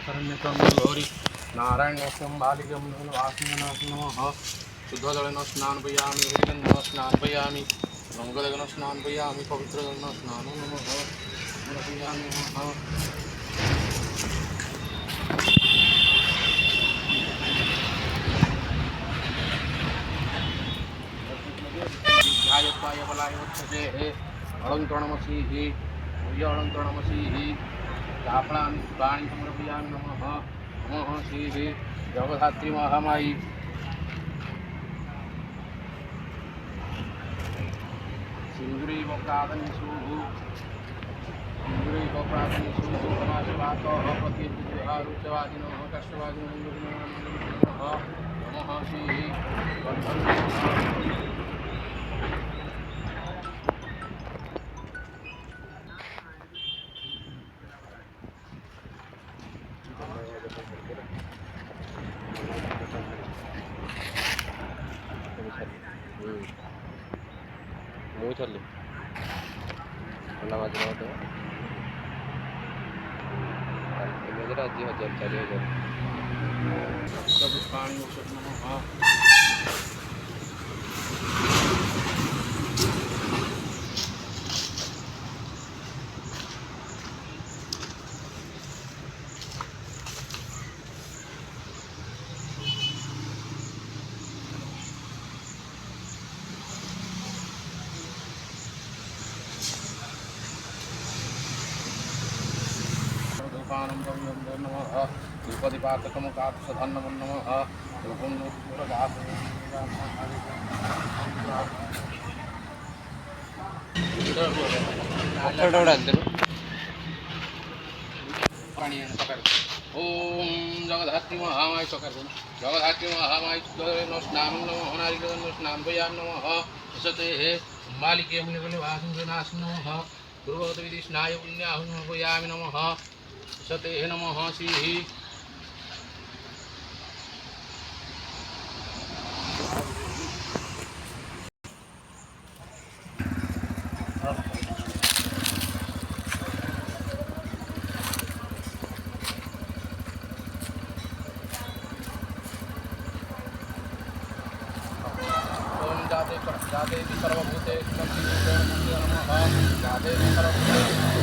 शरण्यकं गौरी नारायण्यं बालिकं वासुनाथं नमः शुद्धजलेन स्नापयामि हरिगन्धेन स्नापयामि मंगलेन स्नापयामि पवित्रजलेन स्नानं नमः समर्पयामि नमः ध्यायत्वाय बलाय वक्षसे अलङ्करणमसीः अलङ्करणमसीः दाफलानि पुष्पाणि समर्पयामि नमः नमः श्रीः जगद्धात्री महामायी सिन्दूरैव प्रादन्यसूः सिन्दूरैव प्रादन्यसूः समासवातः प्रत्येकहारुचवादिनः कष्टवादिनः नमः श्रीः ମୁଁ ଚାଲି ଭଲ ମାଝିର ମଧ୍ୟ ଏମିତିରେ ଆଜି 1000 4000 ପୁଷ୍ପାଣି नमः धूपदीपार्थकमुखात्सधन्नमो नमः रूपं ओम जगद्धात्री महामाय सकर जगद्धात्री महामाय स्नानं नमः नारिकेलं स्नापयामि नमः सते मालिके मुनिगणवासं नमः गुरुभगवती स्नाय पुण्याहुं समर्पयामि नमः सते नमः श्रीः ओम जाते सर्वभूतेषु नमः जाते सर्वभूतेषु